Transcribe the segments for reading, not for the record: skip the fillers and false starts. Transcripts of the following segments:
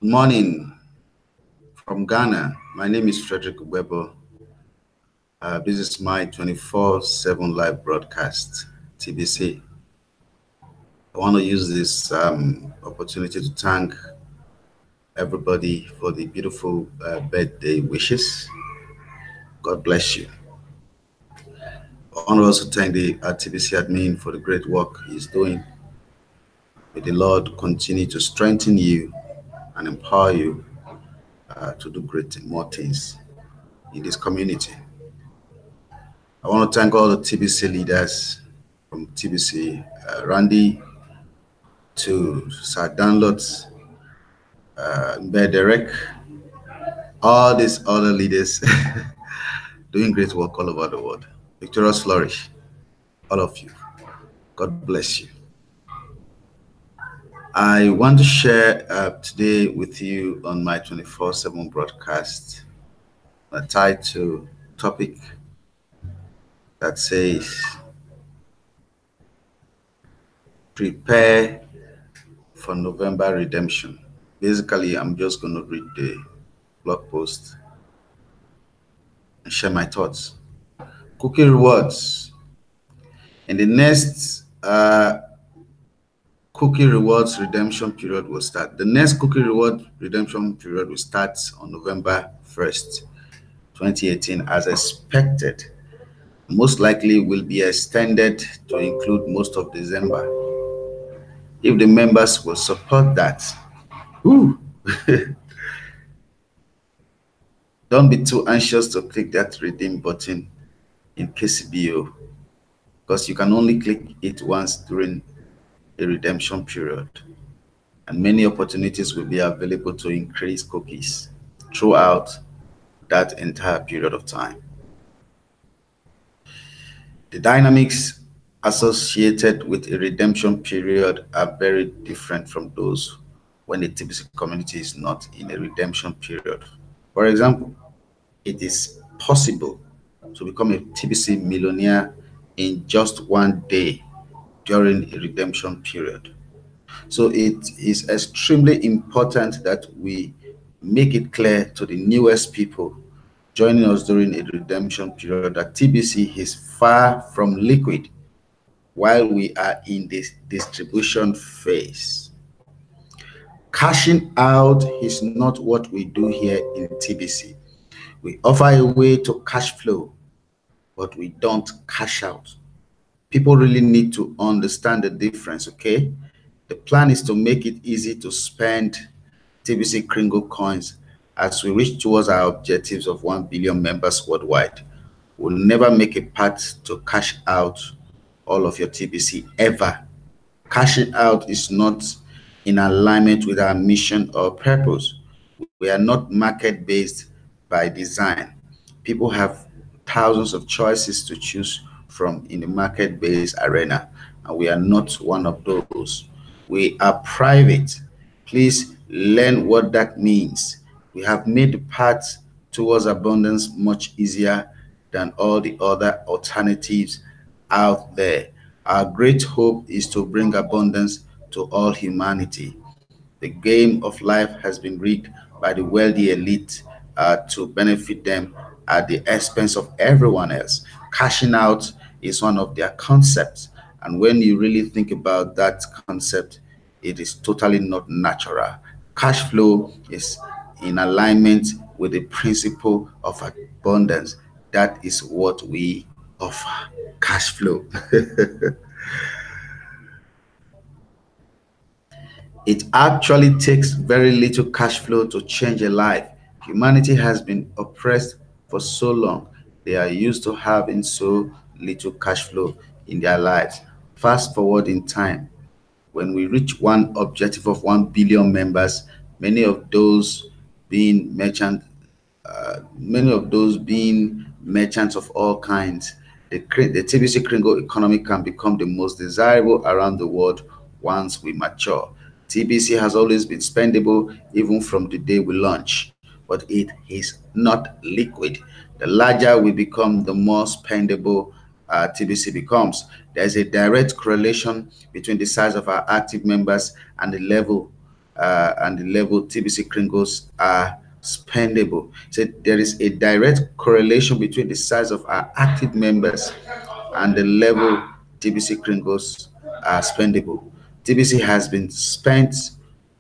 Good morning from Ghana. My name is Frederick Webo. This is my 24/7 live broadcast, TBC. I want to use this opportunity to thank everybody for the beautiful birthday wishes. God bless you. I want to also thank the TBC admin for the great work he's doing. May the Lord continue to strengthen you and empower you to do more things in this community. I want to thank all the TBC leaders from TBC, Randy to Sir Danlot, Derek, all these other leaders doing great work all over the world. Victorious flourish, all of you. God bless you. I want to share today with you on my 24/7 broadcast a title topic that says Prepare for November Redemption. Basically, I'm just going to read the blog post and share my thoughts. Cookie rewards. In the next cookie rewards redemption period will start. The next cookie reward redemption period will start on November 1st, 2018, as expected. Most likely will be extended to include most of December. If the members will support that, whew, don't be too anxious to click that redeem button in KCBO, because you can only click it once during a redemption period, and many opportunities will be available to increase cookies throughout that entire period of time. The dynamics associated with a redemption period are very different from those when the TBC community is not in a redemption period. For example, it is possible to become a TBC millionaire in just one day during a redemption period. So it is extremely important that we make it clear to the newest people joining us during a redemption period that TBC is far from liquid while we are in this distribution phase. Cashing out is not what we do here in TBC. We offer a way to cash flow, but we don't cash out. People really need to understand the difference, okay? The plan is to make it easy to spend TBC Kringle coins as we reach towards our objectives of 1 billion members worldwide. We'll never make a path to cash out all of your TBC ever. Cashing out is not in alignment with our mission or purpose. We are not market based by design. People have thousands of choices to choose from in the market based arena, and we are not one of those. We are private. Please learn what that means. We have made the path towards abundance much easier than all the other alternatives out there. Our great hope is to bring abundance to all humanity. The game of life has been rigged by the wealthy elite to benefit them at the expense of everyone else. Cashing out is one of their concepts. And when you really think about that concept, it is totally not natural. Cash flow is in alignment with the principle of abundance. That is what we offer. Cash flow. It actually takes very little cash flow to change a life. Humanity has been oppressed for so long. They are used to having so little cash flow in their lives. Fast forward in time, when we reach one objective of 1 billion members, many of those being merchant many of those being merchants of all kinds. The TBC Kringle economy can become the most desirable around the world once we mature. TBC has always been spendable even from the day we launch, but it is not liquid. The larger we become, the more spendable TBC becomes. There's a direct correlation between the size of our active members and the level and the level TBC Kringles are spendable. So there is a direct correlation between the size of our active members and the level TBC Kringles are spendable. TBC has been spent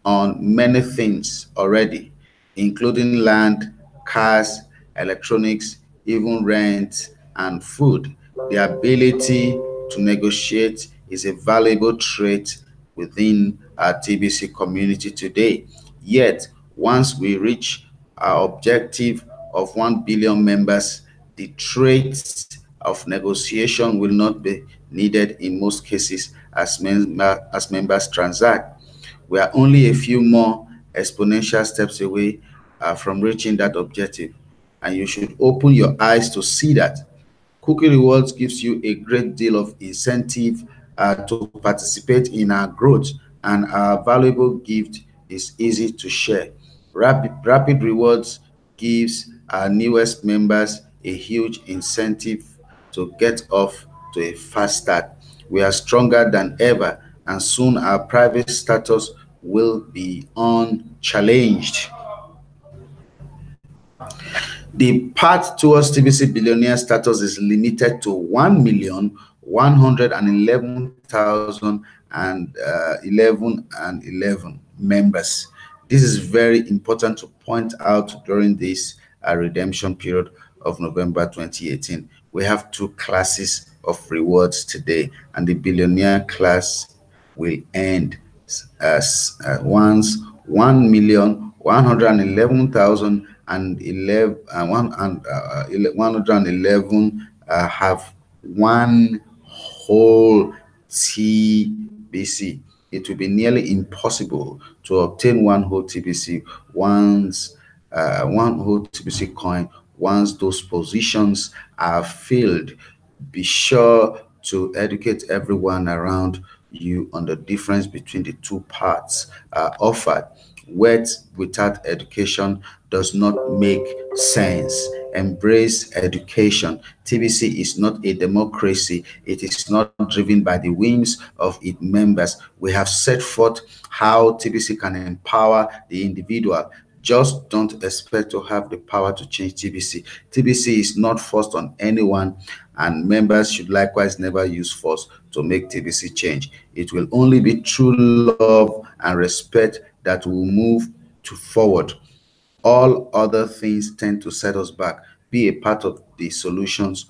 on many things already, including land, cars, electronics, even rent and food. The ability to negotiate is a valuable trait within our TBC community today. Yet, once we reach our objective of 1 billion members, the traits of negotiation will not be needed in most cases as members transact. We are only a few more exponential steps away from reaching that objective, and you should open your eyes to see that. Cookie Rewards gives you a great deal of incentive to participate in our growth, and our valuable gift is easy to share. Rapid Rewards gives our newest members a huge incentive to get off to a fast start. We are stronger than ever, and soon our private status will be unchallenged. The path towards TBC billionaire status is limited to 1,111,011 members. This is very important to point out during this redemption period of November 2018. We have two classes of rewards today, and the billionaire class will end once 1,111,111 have one whole TBC. It will be nearly impossible to obtain one whole TBC one whole TBC coin once those positions are filled. Be sure to educate everyone around you on the difference between the two paths offered. Wealth without education does not make sense. Embrace education. TBC is not a democracy. It is not driven by the whims of its members. We have set forth how TBC can empower the individual. Just don't expect to have the power to change TBC. TBC is not forced on anyone, and members should likewise never use force to make TBC change. It will only be true love and respect that will move to forward. All other things tend to set us back. Be a part of the solutions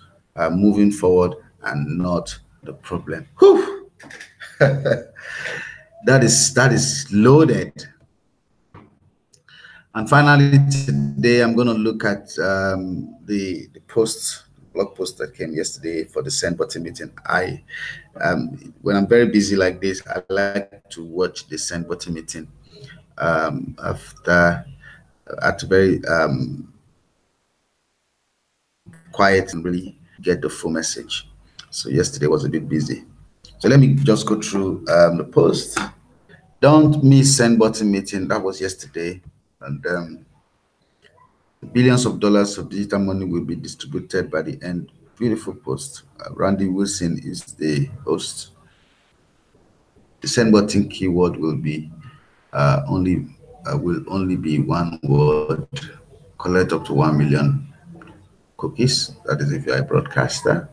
moving forward and not the problem. Whew. that is loaded. And finally, today I'm going to look at the blog post that came yesterday for the Send Button meeting. When I'm very busy like this, I like to watch the Send Button meeting after at very quiet and really get the full message. So yesterday was a bit busy. So let me just go through the post. Don't miss Send Button meeting. That was yesterday. And billions of dollars of digital money will be distributed by the end. Beautiful post. Randy Wilson is the host. The Send Button keyword will be will only be one word. Collect up to 1 million cookies. That is if you're a broadcaster.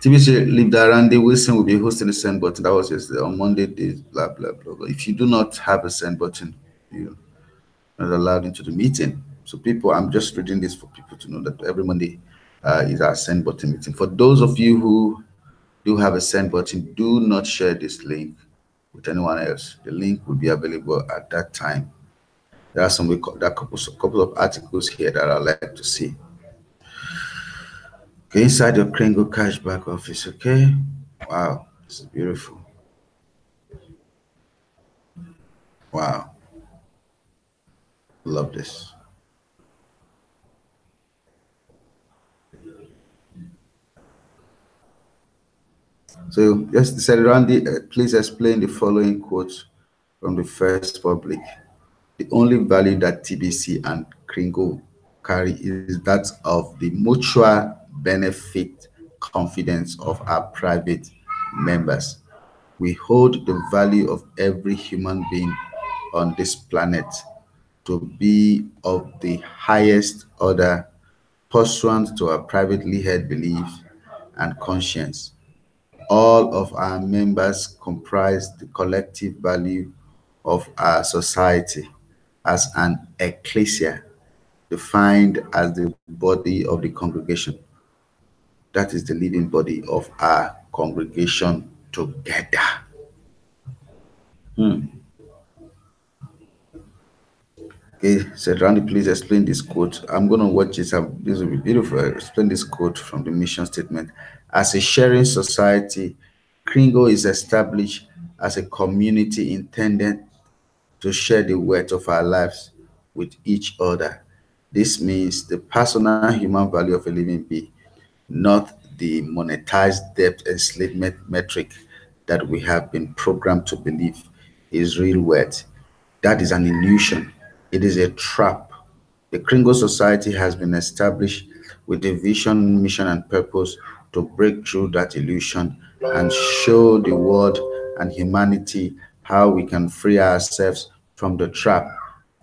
TBC leader Randy Wilson will be hosting the Send Button. That was yesterday. On Monday, blah blah blah. If you do not have a Send Button, you not allowed into the meeting. So people, I'm just reading this for people to know that every Monday is our Send Button meeting. For those of you who do have a Send Button, do not share this link with anyone else. The link will be available at that time. There are couple of articles here that I'd like to see. Okay, inside your Kringle cashback office. Okay, wow, this is beautiful. Wow. Love this. So, yes, said Randy, please explain the following quotes from the First Public. The only value that TBC and Kringle carry is that of the mutual benefit confidence of our private members. We hold the value of every human being on this planet to be of the highest order pursuant to our privately held beliefs and conscience. All of our members comprise the collective value of our society as an ecclesia, defined as the body of the congregation. That is the living body of our congregation together. Okay, so Randy, please explain this quote. I'm going to watch this. This will be beautiful. Explain this quote from the mission statement. As a sharing society, Kringle is established as a community intended to share the weight of our lives with each other. This means the personal human value of a living being, not the monetized debt enslavement metric that we have been programmed to believe is real worth. That is an illusion. It is a trap. The Kringle Society has been established with a vision, mission, and purpose to break through that illusion and show the world and humanity how we can free ourselves from the trap.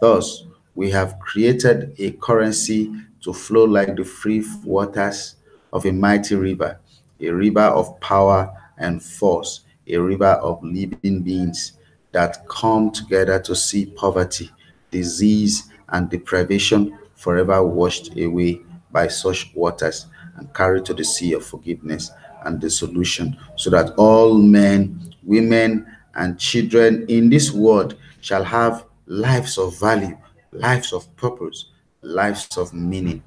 Thus, we have created a currency to flow like the free waters of a mighty river, a river of power and force, a river of living beings that come together to see poverty, disease, and deprivation forever washed away by such waters and carried to the sea of forgiveness and the solution, so that all men, women, and children in this world shall have lives of value, lives of purpose, lives of meaning.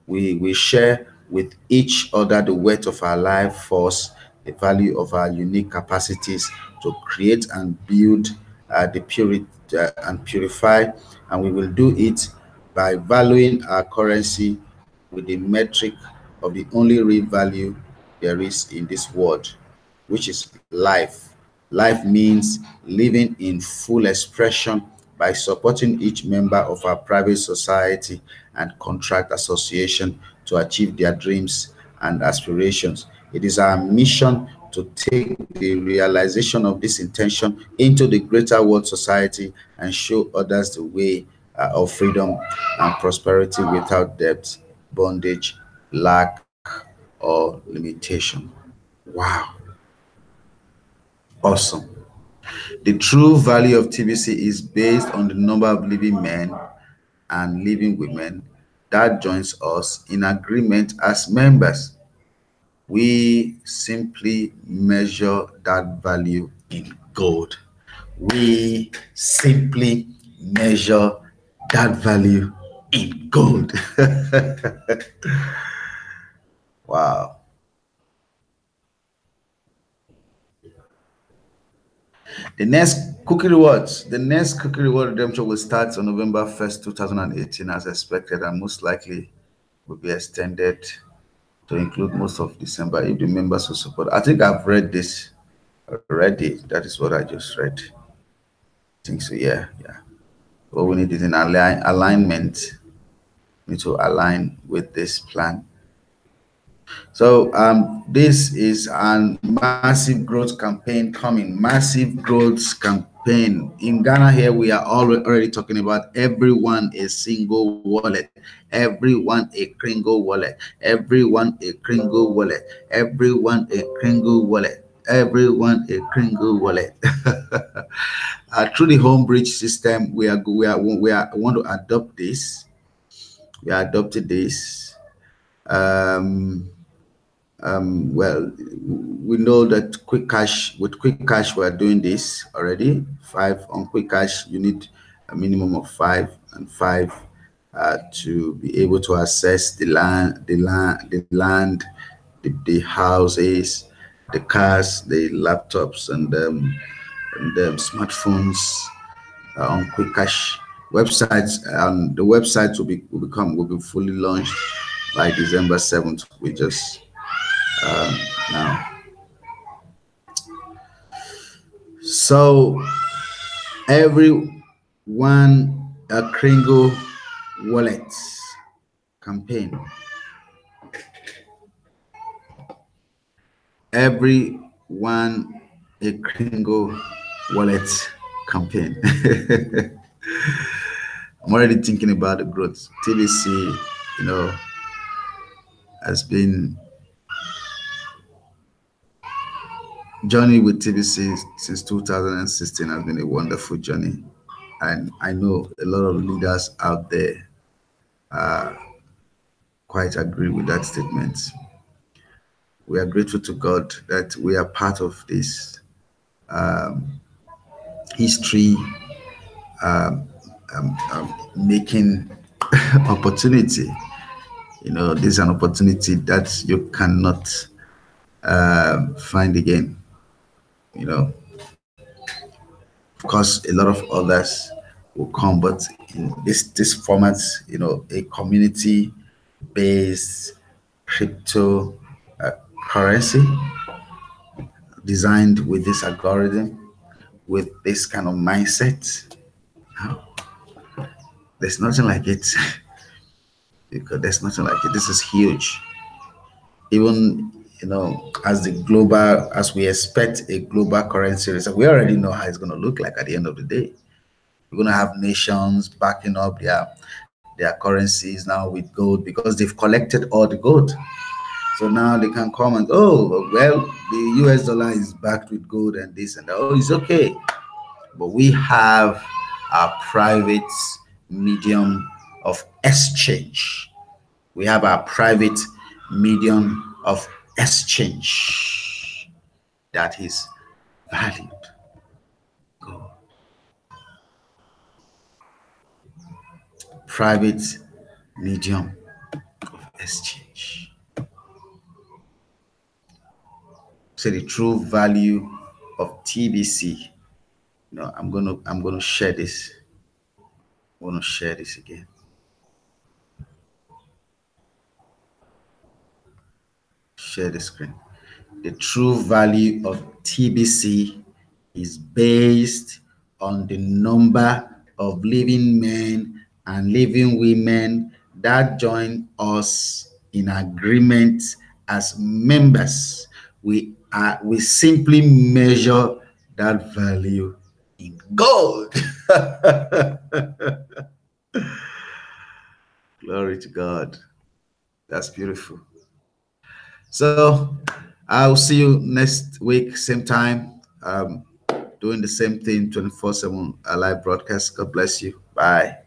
We share with each other the weight of our life force, the value of our unique capacities to create and build the purity and purify, and we will do it by valuing our currency with the metric of the only real value there is in this world, which is life. Life means living in full expression by supporting each member of our private society and contract association to achieve their dreams and aspirations. It is our mission to take the realization of this intention into the greater world society and show others the way of freedom and prosperity without debt, bondage, lack, or limitation. Wow, awesome. The true value of TBC is based on the number of living men and living women that joins us in agreement as members. We simply measure that value in gold. We simply measure that value in gold. Wow. The next cookie reward redemption will start on November 1st, 2018, as expected, and most likely will be extended to include most of December if the members will support. I think I've read this already. That is what I just read. I think so, yeah, yeah. What we need is an alignment. We need to align with this plan. So this is a massive growth campaign coming. Massive growth campaign in Ghana. Here we are already talking about everyone a single wallet, everyone a Kringle wallet, everyone a Kringle wallet, everyone a Kringle wallet, everyone a Kringle wallet. Through the home bridge system, we want to adopt this. We adopted this. Well, we know that quick cash we're doing this already. Five on quick cash, you need a minimum of five and five to be able to access the houses, the cars, the laptops, and the smartphones on quick cash websites. The websites will be fully launched by December 7th. We just now. So everyone a Kringle wallet campaign. Everyone a Kringle wallet campaign. I'm already thinking about the growth. TBC, you know, has been journey with TBC since 2016 has been a wonderful journey. And I know a lot of leaders out there quite agree with that statement. We are grateful to God that we are part of this history making opportunity. You know, this is an opportunity that you cannot find again. You know, of course, a lot of others will come, but in this format, you know, a community based crypto uh, currency designed with this algorithm, with this kind of mindset. There's nothing like it. Because there's nothing like it. This is huge. Even, you know, as the global, as we expect a global currency reserve, we already know how it's going to look like at the end of the day. We're going to have nations backing up their currencies now with gold because they've collected all the gold. So now they can come and, oh, well, the US dollar is backed with gold and this and that. Oh, it's okay. But we have our private medium of exchange. We have our private medium of exchange that is valued. Gold. Private medium of exchange. So the true value of TBC. No, I'm gonna share this. I want to share this again. Share the screen. The true value of TBC is based on the number of living men and living women that join us in agreement as members. We simply measure that value in gold. Glory to God. That's beautiful. So I'll see you next week, same time, doing the same thing, 24/7 live broadcast. God bless you. Bye.